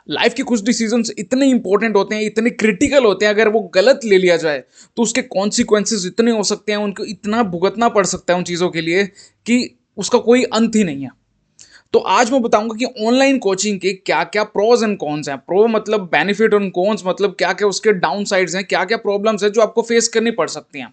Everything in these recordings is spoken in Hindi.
लाइफ के कुछ डिसीजंस इतने इंपॉर्टेंट होते हैं, इतने क्रिटिकल होते हैं, अगर वो गलत ले लिया जाए तो उसके कॉन्सिक्वेंसेस इतने हो सकते हैं, उनको इतना भुगतना पड़ सकता है उन चीज़ों के लिए कि उसका कोई अंत ही नहीं है। तो आज मैं बताऊंगा कि ऑनलाइन कोचिंग के क्या क्या प्रोज एंड कॉन्स हैं। प्रो मतलब बेनिफिट और कॉन्स मतलब क्या क्या उसके डाउन साइड्स हैं, क्या क्या प्रॉब्लम्स हैं जो आपको फेस करनी पड़ सकती हैं।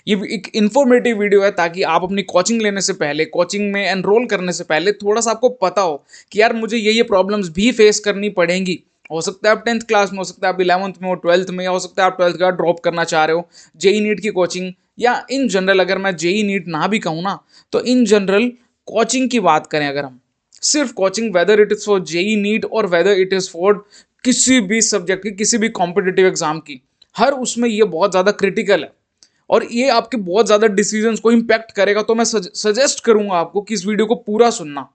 ये एक इन्फॉर्मेटिव वीडियो है ताकि आप अपनी कोचिंग लेने से पहले, कोचिंग में एनरोल करने से पहले थोड़ा सा आपको पता हो कि यार मुझे ये प्रॉब्लम्स भी फेस करनी पड़ेंगी। हो सकता है आप 10th क्लास में, हो सकता है आप 11th में हो, 12th में, या हो सकता है आप 12th का ड्रॉप करना चाह रहे हो, जेई नीट की कोचिंग, या इन जनरल अगर मैं जेई नीट ना भी कहूँ ना, तो इन जनरल कोचिंग की बात करें अगर हम, सिर्फ coaching, whether it is for JEE NEET और वेदर इट इज फॉर किसी भी सब्जेक्ट की, किसी भी कॉम्पिटेटिव एग्जाम की, हर उसमें ये बहुत ज़्यादा क्रिटिकल है और ये आपके बहुत ज़्यादा डिसीजंस को इम्पैक्ट करेगा। तो मैं सजेस्ट करूंगा आपको कि इस वीडियो को पूरा सुनना।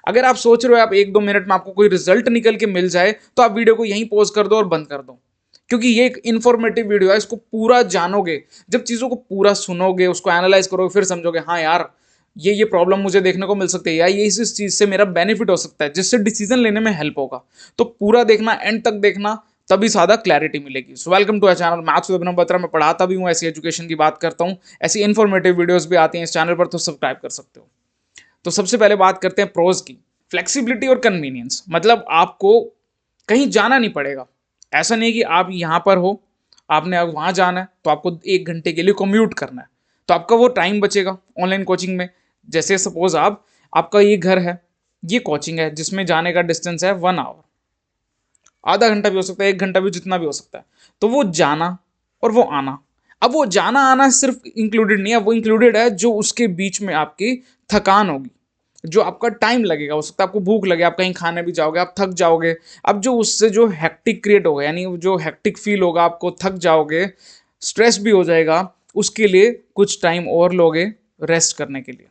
अगर आप सोच रहे हो आप 1-2 मिनट में आपको कोई रिजल्ट निकल के मिल जाए, तो आप वीडियो को यहीं पॉज कर दो और बंद कर दो, क्योंकि ये एक इन्फॉर्मेटिव वीडियो है। इसको पूरा जानोगे, जब चीज़ों को पूरा सुनोगे, उसको एनालाइज करोगे, फिर समझोगे हाँ यार ये प्रॉब्लम मुझे देखने को मिल सकती है, या ये इस चीज़ से मेरा बेनिफिट हो सकता है जिससे डिसीजन लेने में हेल्प होगा। तो पूरा देखना, एंड तक देखना, तभी ज़्यादा क्लैरिटी मिलेगी। So welcome to our channel maths with Abhinav Batra. मैं पढ़ाता भी हूँ, ऐसी एजुकेशन की बात करता हूँ, ऐसी इन्फॉर्मेटिव वीडियोस भी आती हैं इस चैनल पर, तो सब्सक्राइब कर सकते हो। तो सबसे पहले बात करते हैं प्रोज की। फ्लेक्सिबिलिटी और कन्वीनियंस, मतलब आपको कहीं जाना नहीं पड़ेगा। ऐसा नहीं कि आप यहाँ पर हो, आपने अब वहाँ जाना है तो आपको 1 घंटे के लिए कम्यूट करना है, तो आपका वो टाइम बचेगा ऑनलाइन कोचिंग में। जैसे सपोज आपका ये घर है, ये कोचिंग है जिसमें जाने का डिस्टेंस है 1 आवर, आधा घंटा भी हो सकता है, 1 घंटा भी, जितना भी हो सकता है। तो वो जाना और वो आना, अब वो जाना आना सिर्फ इंक्लूडेड नहीं है, वो इंक्लूडेड है जो उसके बीच में आपकी थकान होगी, जो आपका टाइम लगेगा। हो सकता है आपको भूख लगे, आप कहीं खाने भी जाओगे, आप थक जाओगे। अब जो उससे जो हेक्टिक क्रिएट होगा, यानी जो हेक्टिक फील होगा, आपको थक जाओगे, स्ट्रेस भी हो जाएगा, उसके लिए कुछ टाइम और लोगे रेस्ट करने के लिए।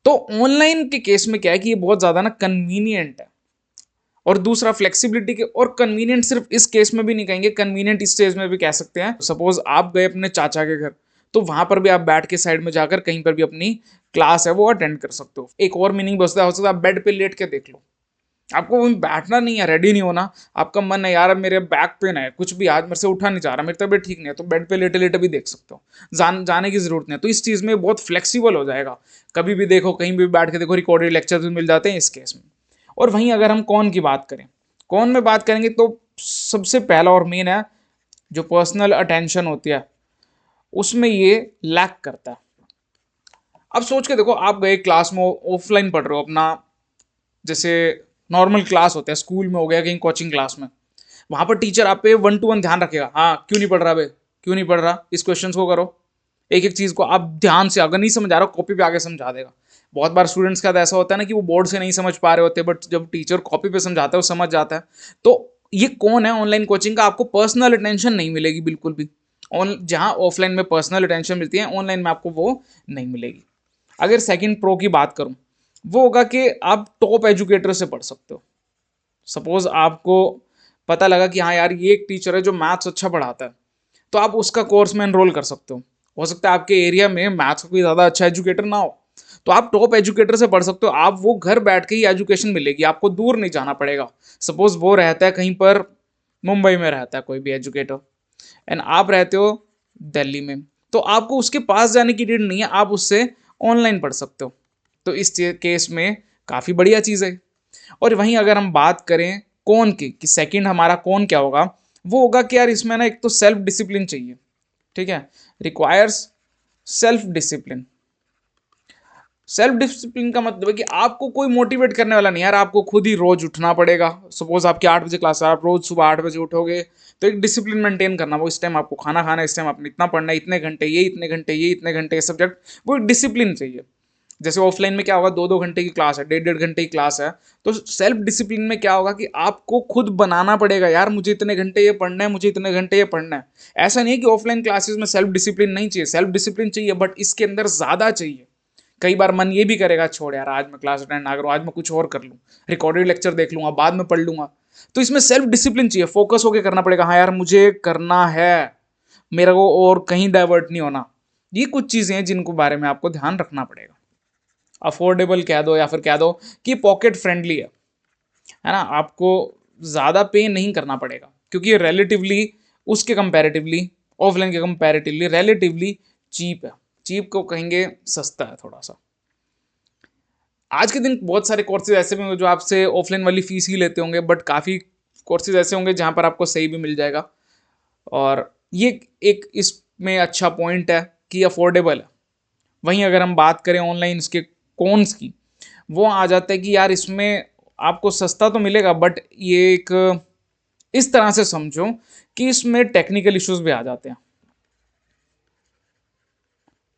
तो ऑनलाइन के केस में क्या है कि ये बहुत ज़्यादा ना कन्वीनियंट है। और दूसरा फ्लेक्सिबिलिटी के, और कन्वीनियंट सिर्फ इस केस में भी नहीं कहेंगे, कन्वीनियंट इस स्टेज में भी कह सकते हैं। सपोज आप गए अपने चाचा के घर, तो वहां पर भी आप बैठ के साइड में जाकर कहीं पर भी अपनी क्लास है वो अटेंड कर सकते हो। एक और मीनिंग बचता है, हो सकता है आप बेड पे लेट के देख लो, आपको वहीं बैठना नहीं है, रेडी नहीं होना, आपका मन है यार मेरे बैक पेन है, कुछ भी आज मेरे से उठा नहीं जा रहा, मेरी तबीयत ठीक नहीं है, तो बेड पे लेटे लेटे भी देख सकते हो, जाने की जरूरत नहीं है। तो इस चीज़ में बहुत फ्लेक्सिबल हो जाएगा, कभी भी देखो, कहीं भी बैठ के देखो, रिकॉर्डेड लेक्चर भी मिल जाते हैं इस केस में। और वहीं अगर हम कौन की बात करें, कौन में बात करेंगे, तो सबसे पहला और मेन है जो पर्सनल अटेंशन होती है, उसमें ये लैक करता है। अब सोच के देखो, आप गए क्लास में, ऑफलाइन पढ़ रहे हो अपना, जैसे नॉर्मल क्लास होता है स्कूल में, हो गया कहीं कोचिंग क्लास में, वहां पर टीचर आप पे 1-to-1 ध्यान रखेगा, हाँ क्यों नहीं पढ़ रहा बे, क्यों नहीं पढ़ रहा, इस क्वेश्चन को करो, एक एक चीज को आप ध्यान से, अगर नहीं समझ आ रहा कॉपी पे आगे समझा देगा। बहुत बार स्टूडेंट्स का तो ऐसा होता है ना कि वो बोर्ड से नहीं समझ पा रहे होते, बट जब टीचर कॉपी पे समझाता है वो समझ जाता है। तो ये कौन है ऑनलाइन कोचिंग का, आपको पर्सनल अटेंशन नहीं मिलेगी बिल्कुल भी। जहां ऑफलाइन में पर्सनल अटेंशन मिलती है, ऑनलाइन में आपको वो नहीं मिलेगी। अगर सेकंड प्रो की बात करूं, वो होगा कि आप टॉप एजुकेटर से पढ़ सकते हो। सपोज आपको पता लगा कि हाँ यार ये एक टीचर है जो मैथ्स अच्छा पढ़ाता है, तो आप उसका कोर्स में एनरोल कर सकते हो सकता है आपके एरिया में मैथ्स का कोई ज़्यादा अच्छा एजुकेटर ना हो, तो आप टॉप एजुकेटर से पढ़ सकते हो। आप वो घर बैठ के ही एजुकेशन मिलेगी, आपको दूर नहीं जाना पड़ेगा। सपोज वो रहता है कहीं पर, मुंबई में रहता है कोई भी एजुकेटर, एंड आप रहते हो दिल्ली में, तो आपको उसके पास जाने की नीड नहीं है, आप उससे ऑनलाइन पढ़ सकते हो। तो इस केस में काफ़ी बढ़िया चीज़ है। और वहीं अगर हम बात करें कौन की, कि सेकंड हमारा कौन क्या होगा, वो होगा कि यार इसमें ना एक तो सेल्फ डिसिप्लिन चाहिए, ठीक है, requires self discipline. Self discipline का मतलब है कि आपको कोई मोटिवेट करने वाला नहीं यार, आपको खुद ही रोज उठना पड़ेगा। सपोज आपकी 8 बजे क्लास है, आप रोज सुबह 8 बजे उठोगे, तो एक डिसिप्लिन मेंटेन करना, वो इस टाइम आपको खाना खाना है, इस टाइम आपने इतना पढ़ना है, इतने घंटे ये, इतने घंटे ये, इतने घंटे सब्जेक्ट, वो एक डिसिप्लिन चाहिए। जैसे ऑफलाइन में क्या होगा, 2-2 घंटे की क्लास है, 1.5-1.5 घंटे की क्लास है, तो सेल्फ डिसिप्लिन में क्या होगा कि आपको खुद बनाना पड़ेगा, यार मुझे इतने घंटे ये पढ़ना है, मुझे इतने घंटे ये पढ़ना है। ऐसा नहीं है कि ऑफलाइन क्लासेस में सेल्फ डिसिप्लिन नहीं चाहिए, सेल्फ डिसिप्लिन चाहिए, बट इसके अंदर ज़्यादा चाहिए। कई बार मन ये भी करेगा, छोड़ यार आज मैं क्लास अटेंड ना करूँ, आज मैं कुछ और कर लूँ, रिकॉर्डेड लेक्चर देख लूँगा, बाद में पढ़ लूँगा। तो इसमें सेल्फ डिसिप्लिन चाहिए, फोकस होकर करना पड़ेगा, हाँ यार मुझे करना है, मेरे को और कहीं डाइवर्ट नहीं होना। ये कुछ चीज़ें हैं जिनको बारे में आपको ध्यान रखना पड़ेगा। अफोर्डेबल कह दो या फिर कह दो कि पॉकेट फ्रेंडली है ना, आपको ज़्यादा पे नहीं करना पड़ेगा, क्योंकि ये रिलेटिवली उसके कंपैरेटिवली, ऑफलाइन के कंपैरेटिवली रिलेटिवली चीप है। चीप को कहेंगे सस्ता है थोड़ा सा। आज के दिन बहुत सारे कोर्सेज ऐसे भी होंगे जो आपसे ऑफलाइन वाली फीस ही लेते होंगे, बट काफ़ी कोर्सेज ऐसे होंगे जहाँ पर आपको सही भी मिल जाएगा। और ये एक इसमें अच्छा पॉइंट है कि अफोर्डेबल है। वहीं अगर हम बात करें ऑनलाइन इसके कॉन्स की, वो आ जाता है कि यार इसमें आपको सस्ता तो मिलेगा, बट ये एक इस तरह से समझो कि इसमें टेक्निकल इश्यूज भी आ जाते हैं।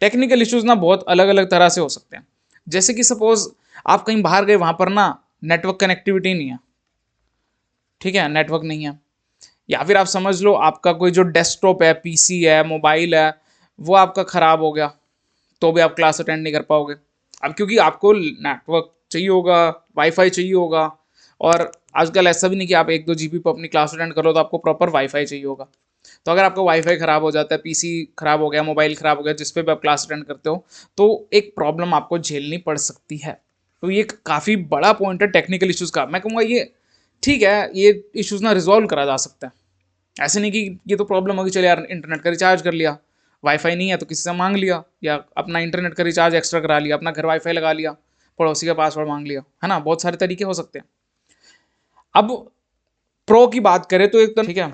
टेक्निकल इश्यूज ना बहुत अलग अलग तरह से हो सकते हैं। जैसे कि सपोज आप कहीं बाहर गए, वहां पर ना नेटवर्क कनेक्टिविटी नहीं है, ठीक है, नेटवर्क नहीं है। या फिर आप समझ लो आपका कोई जो डेस्कटॉप है, पीसी है, मोबाइल है, वो आपका खराब हो गया, तो भी आप क्लास अटेंड नहीं कर पाओगे। अब क्योंकि आपको नेटवर्क चाहिए होगा, वाईफाई चाहिए होगा, और आजकल ऐसा भी नहीं कि आप 1-2 GB पर अपनी क्लास अटेंड करो, तो आपको प्रॉपर वाईफाई चाहिए होगा। तो अगर आपका वाईफाई खराब हो जाता है, पीसी खराब हो गया, मोबाइल खराब हो गया, जिस पे भी आप क्लास अटेंड करते हो, तो एक प्रॉब्लम आपको झेलनी पड़ सकती है। तो ये काफ़ी बड़ा पॉइंट है टेक्निकल इश्यूज़ का। मैं कहूँगा ये ठीक है, ये इश्यूज़ ना रिजॉल्व करा जा सकता है। ऐसे नहीं कि ये तो प्रॉब्लम होगी, चले यार इंटरनेट का रिचार्ज कर लिया, वाईफाई नहीं है तो किसी से मांग लिया, या अपना इंटरनेट का रिचार्ज एक्स्ट्रा करा लिया, अपना घर वाईफाई लगा लिया, पड़ोसी का पासवर्ड मांग लिया, है ना, बहुत सारे तरीके हो सकते हैं। अब प्रो की बात करें तो एक तो ठीक है,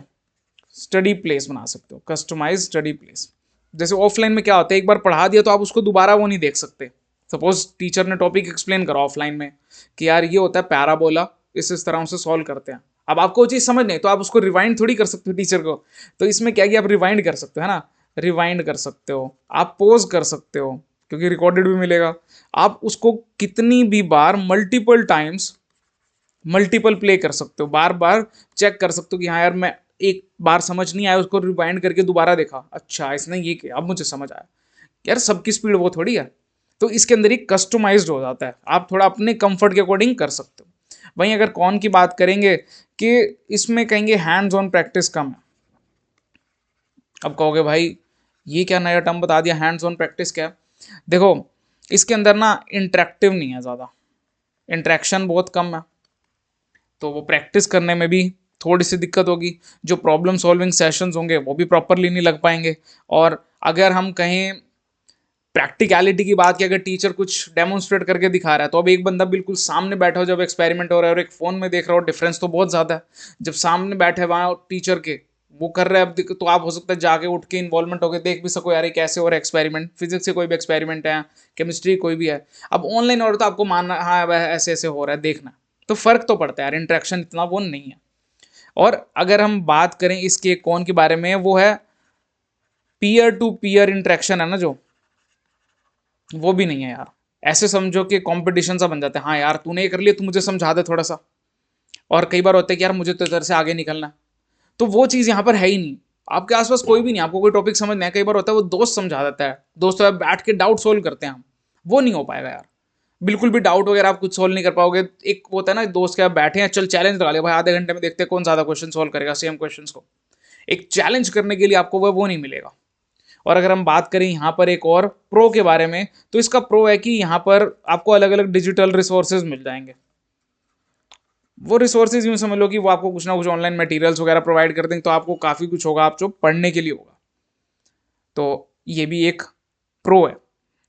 स्टडी प्लेस बना सकते हो, कस्टमाइज स्टडी प्लेस। जैसे ऑफलाइन में क्या होता है, एक बार पढ़ा दिया तो आप उसको दोबारा वो नहीं देख सकते। सपोज टीचर ने टॉपिक एक्सप्लेन करा ऑफलाइन में कि यार ये होता है पैराबोला, इस तरह से सॉल्व करते हैं। अब आपको वो चीज़ समझ नहीं तो आप उसको रिवाइंड थोड़ी कर सकते हो टीचर को। तो इसमें क्या कि आप रिवाइंड कर सकते हो, है ना, रिवाइंड कर सकते हो, आप पोज कर सकते हो, क्योंकि रिकॉर्डेड भी मिलेगा। आप उसको कितनी भी बार मल्टीपल टाइम्स मल्टीपल प्ले कर सकते हो, बार बार चेक कर सकते हो कि हाँ यार मैं एक बार समझ नहीं आया, उसको रिवाइंड करके दोबारा देखा, अच्छा इसने ये किया, अब मुझे समझ आया। यार सबकी स्पीड वो थोड़ी है। तो इसके अंदर ही कस्टमाइज्ड हो जाता है, आप थोड़ा अपने कंफर्ट के अकॉर्डिंग कर सकते हो। वहीं अगर कौन की बात करेंगे कि इसमें कहेंगे हैंड्स ऑन प्रैक्टिस कम है। अब कहोगे भाई ये क्या नया टर्म बता दिया, हैंड्स ऑन प्रैक्टिस क्या है? देखो इसके अंदर ना इंटरेक्टिव नहीं है, ज़्यादा इंटरेक्शन बहुत कम है, तो वो प्रैक्टिस करने में भी थोड़ी सी दिक्कत होगी। जो प्रॉब्लम सॉल्विंग सेशंस होंगे वो भी प्रॉपरली नहीं लग पाएंगे। और अगर हम कहें प्रैक्टिकलिटी की बात की, अगर टीचर कुछ डेमोन्स्ट्रेट करके दिखा रहा है, तो अब एक बंदा बिल्कुल सामने बैठा हो जब एक्सपेरिमेंट हो रहा है, और एक फ़ोन में देख रहा हो, डिफरेंस तो बहुत ज़्यादा है। जब सामने बैठे वहाँ टीचर के वो कर रहे हैं, अब तो आप हो सकता है जाके उठ के इन्वॉल्वमेंट होकर देख भी सको, यार ये कैसे हो रहा है एक्सपेरिमेंट, फिजिक्स से कोई भी एक्सपेरिमेंट है, केमिस्ट्री कोई भी है। अब ऑनलाइन हो रहा तो आपको मानना हाँ वह ऐसे ऐसे हो रहा है, देखना। तो फ़र्क तो पड़ता है यार, इंटरेक्शन इतना वो नहीं है। और अगर हम बात करें इसके कौन के बारे में, वो है पीयर टू पीयर इंटरेक्शन है ना, जो वो भी नहीं है यार। ऐसे समझो कि कंपटीशन सा बन जाता है, हाँ यार तूने ये कर लिया, तू मुझे समझा दे थोड़ा सा। और कई बार होता है कि यार मुझे तो इधर से आगे निकलना है, तो वो चीज़ यहाँ पर है ही नहीं। आपके आसपास कोई भी नहीं, आपको कोई टॉपिक समझना है, कई बार होता है वो दोस्त समझा देता है, दोस्त बैठ के डाउट सोल्व करते हैं हम, वो नहीं हो पाएगा यार। बिल्कुल भी डाउट वगैरह आप कुछ सोल्व नहीं कर पाओगे। एक होता है ना दोस्त के आप बैठे हैं, चल चैलेंज लगा लिया भाई, आधे घंटे में देखते हैं कौन ज़्यादा क्वेश्चन सोल्व करेगा सेम क्वेश्चन को। एक चैलेंज करने के लिए आपको वो नहीं मिलेगा। और अगर हम बात करें यहाँ पर एक और प्रो के बारे में, तो इसका प्रो है कि यहाँ पर आपको अलग अलग डिजिटल रिसोर्सेज मिल जाएंगे। वो रिसोर्सेज यूँ समझ लो कि वो आपको कुछ ना कुछ ऑनलाइन मटेरियल्स वगैरह प्रोवाइड कर देंगे, तो आपको काफ़ी कुछ होगा आप जो पढ़ने के लिए होगा। तो ये भी एक प्रो है।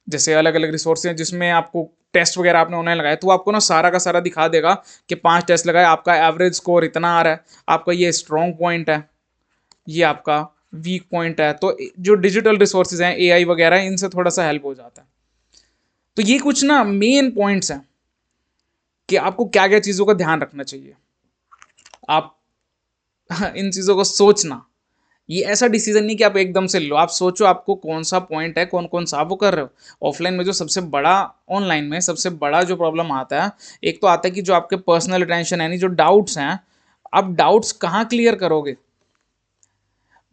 जैसे अलग अलग रिसोर्सेज हैं जिसमें आपको टेस्ट वगैरह आपने ऑनलाइन लगाया, तो आपको ना सारा का सारा दिखा देगा कि 5 टेस्ट लगाए, आपका एवरेज स्कोर इतना आ रहा है, आपका ये स्ट्रॉन्ग पॉइंट है, ये आपका वीक पॉइंट है। तो जो डिजिटल रिसोर्सेज हैं एआई वगैरह, इनसे थोड़ा सा हेल्प हो जाता है। तो ये कुछ ना मेन पॉइंट्स हैं कि आपको क्या क्या चीज़ों का ध्यान रखना चाहिए। आप इन चीज़ों को सोचना, ये ऐसा डिसीजन नहीं कि आप एकदम से लो, आप सोचो आपको कौन सा पॉइंट है, कौन कौन सा आप वो कर रहे हो। ऑफलाइन में जो सबसे बड़ा, ऑनलाइन में सबसे बड़ा जो प्रॉब्लम आता है, एक तो आता है कि जो आपके पर्सनल अटेंशन है, नहीं जो डाउट्स हैं, आप डाउट्स कहाँ क्लियर करोगे।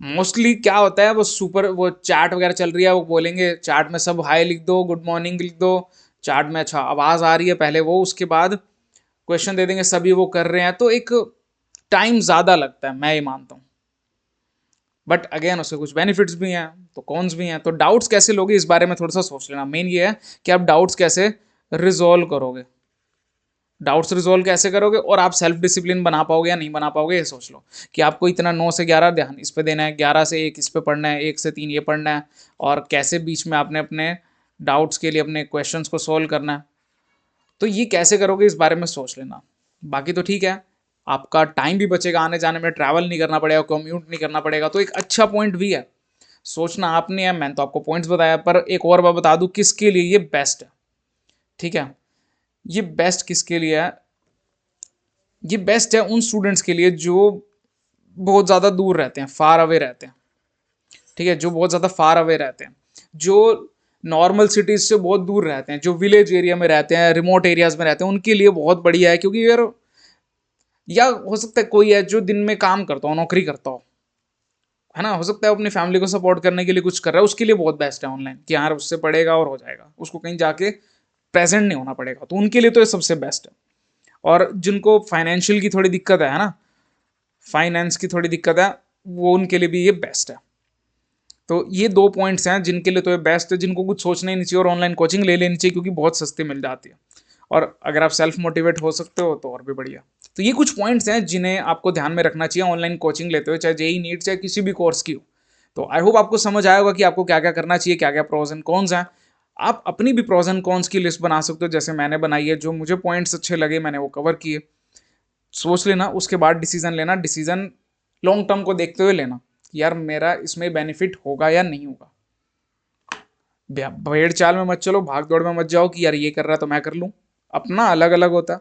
मोस्टली क्या होता है, वो चैट वगैरह चल रही है, वो बोलेंगे चैट में सब हाय लिख दो, गुड मॉर्निंग लिख दो, चैट में अच्छा आवाज़ आ रही है पहले वो, उसके बाद क्वेश्चन दे देंगे, सभी वो कर रहे हैं, तो एक टाइम ज़्यादा लगता है, मैं ये मानता हूँ। बट अगेन उसके कुछ बेनिफिट्स भी हैं तो कॉन्स भी हैं। तो डाउट्स कैसे लोगे इस बारे में थोड़ा सा सोच लेना। मेन ये है कि आप डाउट्स कैसे रिजॉल्व करोगे, डाउट्स रिजॉल्व कैसे करोगे और आप सेल्फ डिसिप्लिन बना पाओगे या नहीं बना पाओगे, ये सोच लो कि आपको इतना 9 से 11 ध्यान इस पे देना है, 11 से 1 इस पे पढ़ना है, 1 से 3 ये पढ़ना है, और कैसे बीच में आपने अपने डाउट्स के लिए अपने क्वेश्चंस को सोल्व करना है। तो ये कैसे करोगे इस बारे में सोच लेना। बाकी तो ठीक है, आपका टाइम भी बचेगा, आने जाने में ट्रैवल नहीं करना पड़ेगा, कम्यूट नहीं करना पड़ेगा, तो एक अच्छा पॉइंट भी है। सोचना आपने है, मैंने तो आपको पॉइंट्स बताया, पर एक और बात बता दूं किसके लिए ये बेस्ट है। ठीक है, ये बेस्ट किसके लिए है, ये बेस्ट है उन स्टूडेंट्स के लिए जो बहुत ज़्यादा दूर रहते हैं, फार अवे रहते हैं। ठीक है, जो बहुत ज़्यादा फार अवे रहते हैं, जो नॉर्मल सिटीज़ से बहुत दूर रहते हैं, जो विलेज एरिया में रहते हैं, रिमोट एरियाज़ में रहते हैं, उनके लिए बहुत बढ़िया है। क्योंकि यार, या हो सकता है कोई है जो दिन में काम करता हो, नौकरी करता हो, है ना, हो सकता है अपनी फैमिली को सपोर्ट करने के लिए कुछ कर रहा है, उसके लिए बहुत बेस्ट है ऑनलाइन कि यार उससे पढ़ेगा और हो जाएगा, उसको कहीं जाके प्रेजेंट नहीं होना पड़ेगा, तो उनके लिए तो ये सबसे बेस्ट है। और जिनको फाइनेंशियल की थोड़ी दिक्कत है ना, फाइनेंस की थोड़ी दिक्कत है, वो उनके लिए भी ये बेस्ट है। तो ये 2 पॉइंट्स हैं जिनके लिए तो ये बेस्ट है, जिनको कुछ सोचना ही नहीं चाहिए और ऑनलाइन कोचिंग ले लेनी चाहिए क्योंकि बहुत सस्ती मिल जाती है। और अगर आप सेल्फ मोटिवेट हो सकते हो तो और भी बढ़िया। तो ये कुछ पॉइंट्स हैं जिन्हें आपको ध्यान में रखना चाहिए ऑनलाइन कोचिंग लेते हुए, चाहे जेई नीट चाहे किसी भी कोर्स की हो। तो आई होप आपको समझ आया होगा कि आपको क्या क्या करना चाहिए, क्या क्या प्रोज एंड कॉन्स हैं। आप अपनी भी प्रोज एंड कॉन्स की लिस्ट बना सकते हो जैसे मैंने बनाई है, जो मुझे पॉइंट्स अच्छे लगे मैंने वो कवर किए। सोच लेना, उसके बाद डिसीजन लेना, डिसीजन लॉन्ग टर्म को देखते हुए लेना कि यार मेरा इसमें बेनिफिट होगा या नहीं होगा। भेड़ चाल में मत चलो, भाग दौड़ में मत जाओ कि यार ये कर रहा है तो मैं कर लूँ, अपना अलग अलग होता है,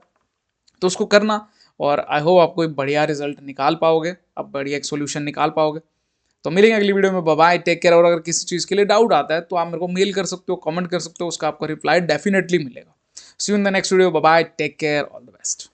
तो उसको करना। और आई होप आपको एक बढ़िया रिजल्ट निकाल पाओगे, अब बढ़िया एक सोल्यूशन निकाल पाओगे। तो मिलेंगे अगली वीडियो में, बाय बाय, टेक केयर। और अगर किसी चीज़ के लिए डाउट आता है तो आप मेरे को मेल कर सकते हो, कमेंट कर सकते हो, उसका आपको रिप्लाई डेफिनेटली मिलेगा। See you in the next video, bye bye, take care, all the best.